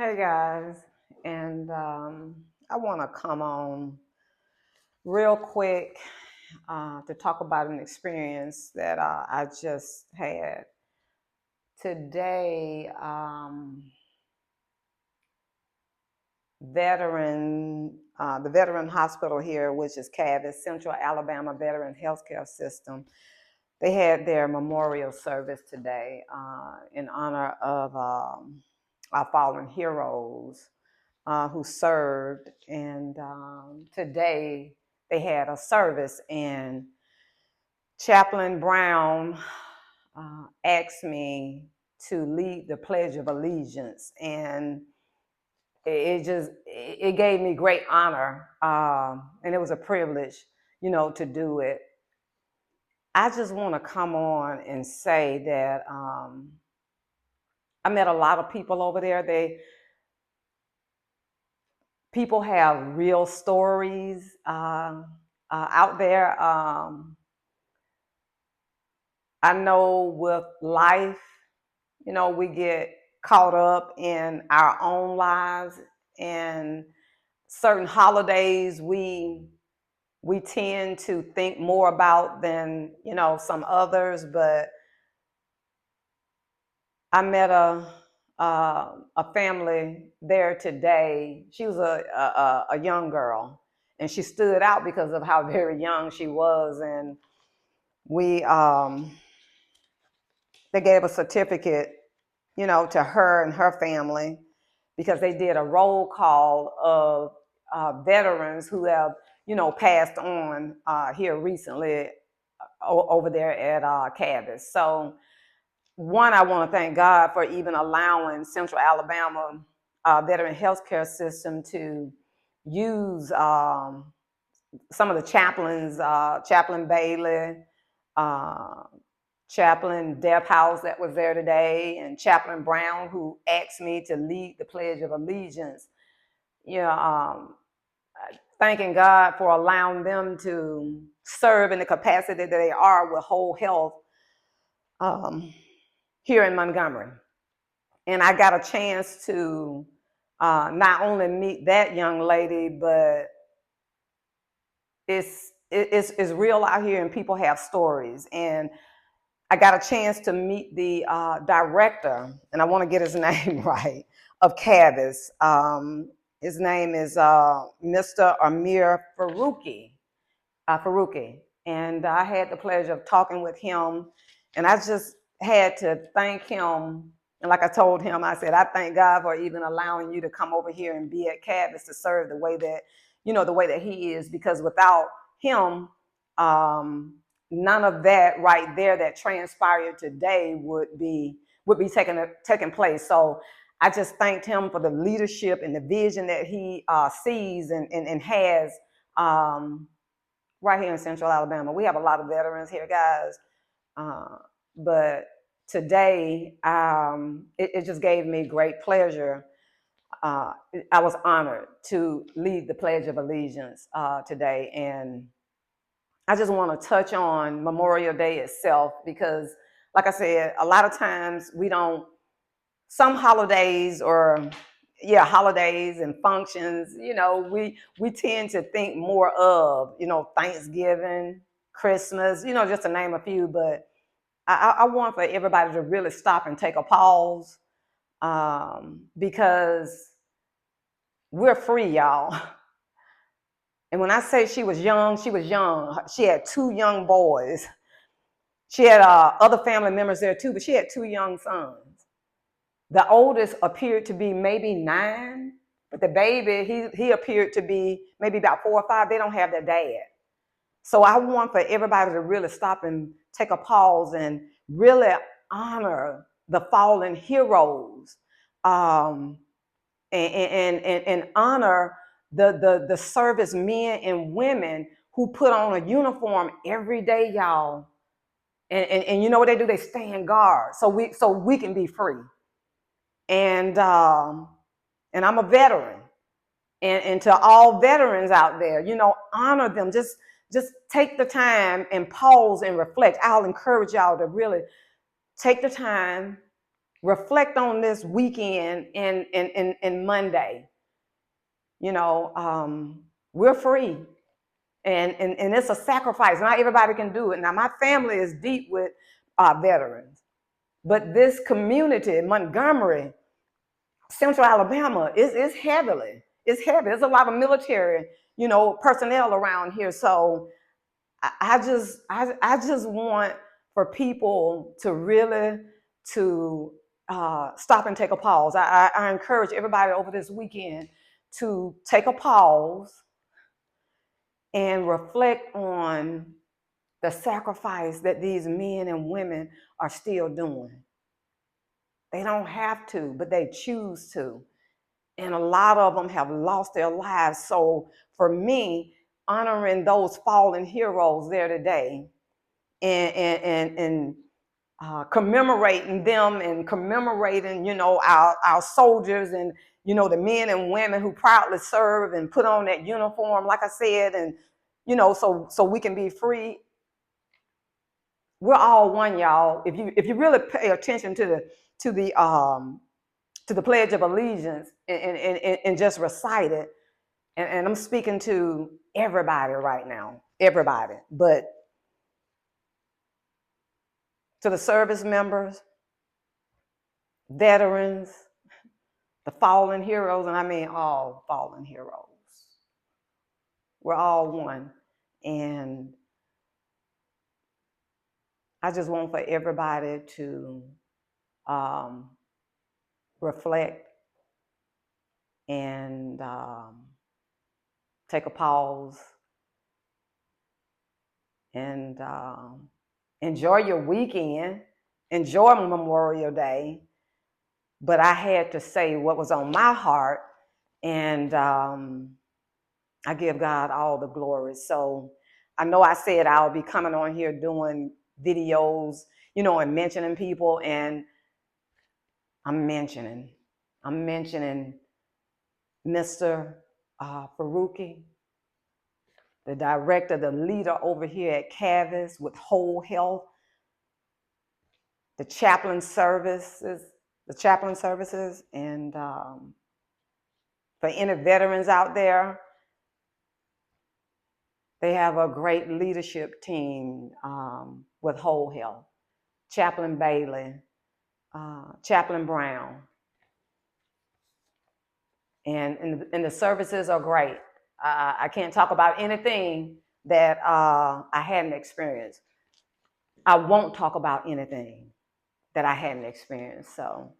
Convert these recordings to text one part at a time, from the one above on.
Hey guys, and I want to come on real quick to talk about an experience that I just had today. The veteran hospital here, which is CAVIS, Central Alabama Veteran Healthcare System, they had their memorial service today in honor of our fallen heroes who served. And today they had a service, and Chaplain Brown asked me to lead the Pledge of Allegiance, and it gave me great honor, and it was a privilege, to do it. I just want to come on and say that I met a lot of people over there. People have real stories out there. I know with life, we get caught up in our own lives, and certain holidays we tend to think more about than some others. But I met a family there today. She was a young girl, and she stood out because of how very young she was. And we they gave a certificate, to her and her family, because they did a roll call of veterans who have, passed on here recently over there at CAVIS. So, one, I want to thank God for even allowing Central Alabama Veteran Healthcare System to use some of the chaplains, Chaplain Bailey, uh, Chaplain Deb House that was there today, and Chaplain Brown, who asked me to lead the Pledge of Allegiance. You know, um, Thanking God for allowing them to serve in the capacity that they are with whole health um, here in Montgomery. And I got a chance to not only meet that young lady, but it's real out here, and people have stories. And I got a chance to meet the director, and I want to get his name right, of CAVIS. His name is Mr. Amir Faruqi. And I had the pleasure of talking with him, and I just had to thank him. And like I told him, I said, I thank God for even allowing you to come over here and be at CAVIS to serve the way that, the way that he is, because without him, none of that right there that transpired today would be taking place. So I just thanked him for the leadership and the vision that he sees and has right here in Central Alabama. We have a lot of veterans here, guys, but today it just gave me great pleasure. I was honored to lead the Pledge of Allegiance today, and I just want to touch on Memorial Day itself, because, like I said, a lot of times some holidays holidays and functions, we tend to think more of, Thanksgiving, Christmas, just to name a few. But I want for everybody to really stop and take a pause, because we're free, y'all. And when I say she was young, she was young. She had two young boys. She had other family members there too, but she had two young sons. The oldest appeared to be maybe 9, but the baby, he appeared to be maybe about 4 or 5. They don't have their dad. So I want for everybody to really stop and take a pause and really honor the fallen heroes, and honor the service men and women who put on a uniform every day, y'all. And you know what they do? They stand guard so we can be free. And I'm a veteran, and to all veterans out there, honor them. Just take the time and pause and reflect. I'll encourage y'all to really take the time reflect on this weekend and Monday. You know, we're free. And it's a sacrifice. Not everybody can do it. Now, my family is deep with veterans. But this community, Montgomery, Central Alabama, is heavily. It's heavy. There's a lot of military, you know, personnel around here. So I just want for people to really to stop and take a pause. I encourage everybody over this weekend to take a pause and reflect on the sacrifice that these men and women are still doing. They don't have to, but they choose to. And a lot of them have lost their lives. So for me, honoring those fallen heroes there today and commemorating them and commemorating, you know, our soldiers and, you know, the men and women who proudly serve and put on that uniform, like I said, and, you know, so we can be free. We're all one, y'all. If you really pay attention to the Pledge of Allegiance and just recite it, and I'm speaking to everybody right now, everybody, but to the service members, veterans, the fallen heroes, and I mean all fallen heroes. We're all one. And I just want for everybody to reflect and take a pause and enjoy your weekend, enjoy Memorial Day. But I had to say what was on my heart, and I give God all the glory. So I know I said I'll be coming on here doing videos, you know, and mentioning people, and I'm mentioning Mr. Faruqi, the director, the leader over here at Cavis with Whole Health, the chaplain services, and for any veterans out there, they have a great leadership team with Whole Health. Chaplain Bailey, Chaplain Brown, and the services are great. I can't talk about anything that I hadn't experienced. I won't talk about anything that I hadn't experienced. So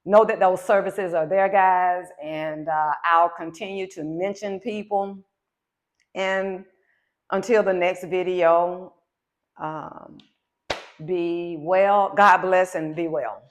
know that those services are there, guys, and I'll continue to mention people. And until the next video, be well. God bless and be well.